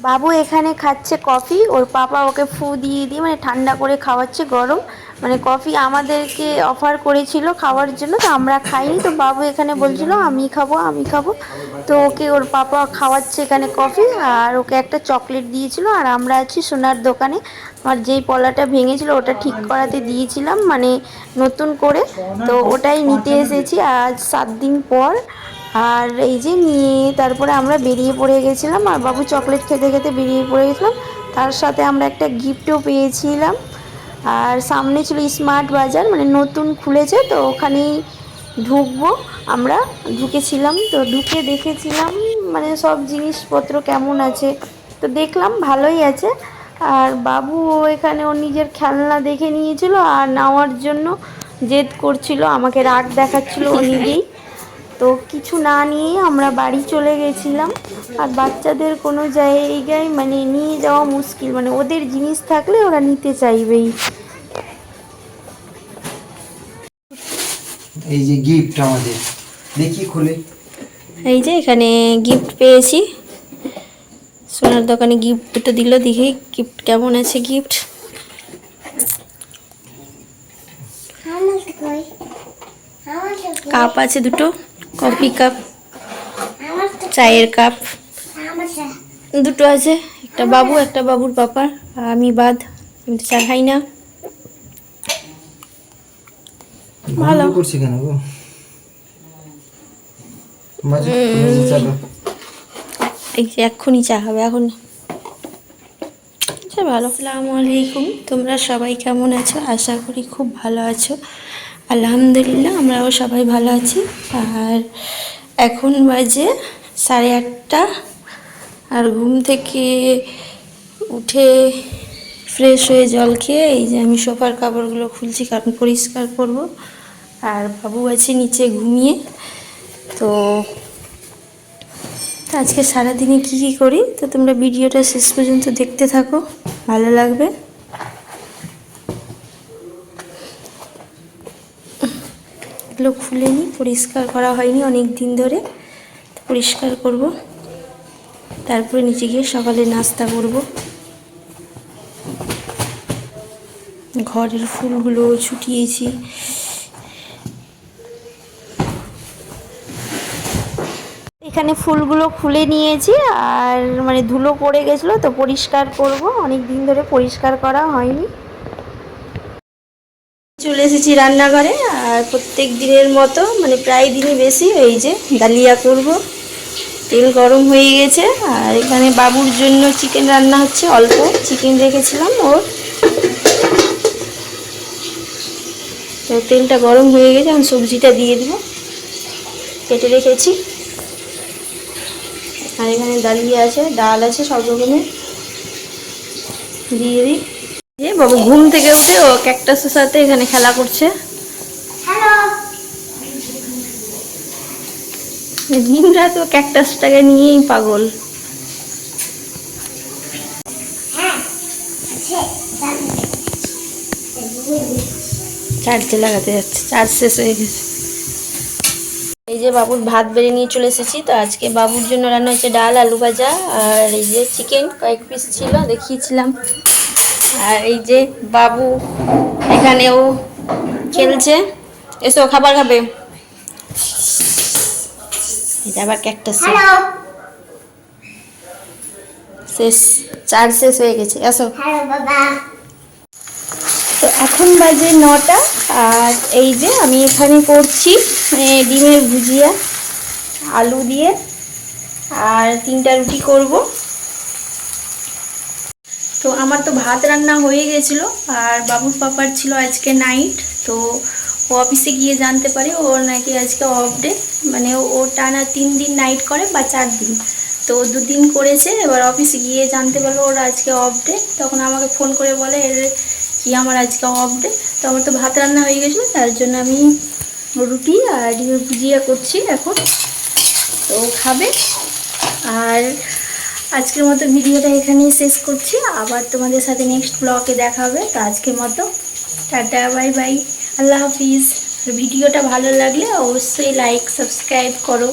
বাবু এখানে খাচ্ছে কফি, ওর পাপা ওকে ফু দিয়ে দিয়ে মানে ঠান্ডা করে খাওয়াচ্ছে গরম। মানে কফি আমাদেরকে অফার করেছিল খাওয়ার জন্য, তো আমরা খাইনি। তো বাবু এখানে বলছিল আমি খাবো আমি খাবো, তো ওকে ওর পাপা খাওয়াচ্ছে এখানে কফি, আর ওকে একটা চকলেট দিয়েছিল। আর আমরা আছি সোনার দোকানে, আর যেই পলাটা ভেঙেছিল ওটা ঠিক করাতে দিয়েছিলাম মানে নতুন করে, তো ওটাই নিতে এসেছি আজ 7 দিন পর। আর এই যে নিয়ে তারপরে আমরা বেরিয়ে পড়ে গেছিলাম, আর বাবু চকলেট খেতে খেতে বেরিয়ে পড়ে গেছিলাম। তার সাথে আমরা একটা গিফটও পেয়েছিলাম। আর সামনে ছিল স্মার্ট বাজার, মানে নতুন খুলেছে, তো ওখানেই ঢুকবো। আমরা ঢুকেছিলাম, তো ঢুকে দেখেছিলাম মানে সব জিনিসপত্র কেমন আছে, তো দেখলাম ভালোই আছে। আর বাবু এখানে ওর নিজের খেলনা দেখে নিয়েছিল আর নেওয়ার জন্য জেদ করছিল, আমাকে রাগ দেখাচ্ছিল ও নিজেই। তো কিছু না নিয়েই আমরা বাড়ি চলে গেছিলাম। আর বাচ্চাদের কোনো জায়গায় মানে নিয়ে যাওয়া মুশকিল, মানে ওদের জিনিস থাকলে ওরা নিতে চাইবেই। এই যে গিফট আমাদের, দেখি খুলে। এই যে এখানে গিফট পেয়েছি, সোনার দোকানে গিফট দুটো দিল, দেখি গিফট কেমন আছে। গিফট কাপ আছে দুটো, কফি কাপ, চায়ের কাপ দুটো আছে, একটা বাবু একটা বাবুর পাপার, আমি বাদ, আমি তো চা খাই না। ভালো করছি কেন গো, মাঝে মাঝে চালো। এই যে এক্ষুনি চা হবে এখন। আচ্ছা ভালো। আসসালামু আলাইকুম, তোমরা সবাই কেমন আছো? আশা করি খুব ভালো আছো। আলহামদুলিল্লাহ আমরাও সবাই ভালো আছি। আর এখন বাজে 8:30, আর ঘুম থেকে উঠে ফ্রেশ হয়ে জল খেয়ে এই যে আমি সোফার কাপড়গুলো খুলছি কারণ পরিষ্কার করব। আর বাবু আছে নিচে ঘুমিয়ে। তো আজকে সারাদিনে কী কী করি, তো তোমরা ভিডিওটা শেষ পর্যন্ত দেখতে থাকো, ভালো লাগবে। এগুলো খুলে নিই, পরিষ্কার করা হয়নি অনেক দিন ধরে, পরিষ্কার করব। তারপরে নিচে গিয়ে সকালে নাস্তা করব। ঘরের ফুলগুলো ছুটিয়েছি। এখানে ফুলগুলো খুলে নিয়েছি, আর মানে ধুলো পড়ে গেছিলো, তো পরিষ্কার করব, অনেক দিন ধরে পরিষ্কার করা হয়নি। চলে এসেছি রান্নাঘরে, আর প্রত্যেক দিনের মতো মানে প্রায় দিনই বেশি এই যে ডালিয়া করব। তেল গরম হয়ে গেছে, আর এখানে বাবুর জন্য চিকেন রান্না হচ্ছে, অল্প চিকেন রেখেছিলাম ওর। তো তেলটা গরম হয়ে গেছে, এখন সবজিটা দিয়ে দিব, কেটে রেখেছি। আর এখানে ডালিয়া আছে, ডাল আছে, সব রকমের দিয়ে দিই। বাবু ঘুম থেকে উঠে ও ক্যাকটাসের সাথে এখানে খেলা করছে। দিন রাত ও ক্যাকটাসটাকে নিয়েই পাগল। চার্জে লাগাতে যাচ্ছে, চার্জ শেষ হয়ে গেছে। এই যে বাবুর ভাত বেড়ে নিয়ে চলে এসেছি। তো আজকে বাবুর জন্য রান্না হচ্ছে ডাল, আলু ভাজা, আর এই যে চিকেন কয়েক পিস ছিল দেখিয়েছিলাম। আর এই যে বাবু এখানেও খেলছে, এসো খাবার খাবে। এটা আবার ক্যাকটাস শেষ, চার্জ শেষ হয়ে গেছে, এসো। তো এখন বাজে 9টা, আর এই যে আমি এখানে করছি ডিমের ভুজিয়া আলু দিয়ে, আর 3টা রুটি করব। তো আমার তো ভাত রান্না হয়ে গেছিলো, আর বাবুর পাপার ছিল আজকে নাইট। তো ও অফিসে গিয়ে জানতে পারে ওর নাকি আজকে অফ ডে, মানে ও টানা 3 দিন নাইট করে বা 4 দিন, তো 2 দিন করেছে। এবার অফিসে গিয়ে জানতে পারলো ওর আজকে অফ ডে, তখন আমাকে ফোন করে বলে এর কি আমার আজকে অফ ডে। তো আমার তো ভাত রান্না হয়ে গেছিলো, তার জন্য আমি রুটি আর ডিমের ভুজিয়া করছি এখন, তো খাবে। আর আজকের মতো ভিডিওটা এখানেই শেষ করছি, আবার তোমাদের সাথে নেক্সট ব্লগে দেখা হবে। তো আজকের মতো টাটা, বাই বাই, আল্লাহ হাফিজ। ভিডিওটা ভালো লাগলে অবশ্যই লাইক সাবস্ক্রাইব করো।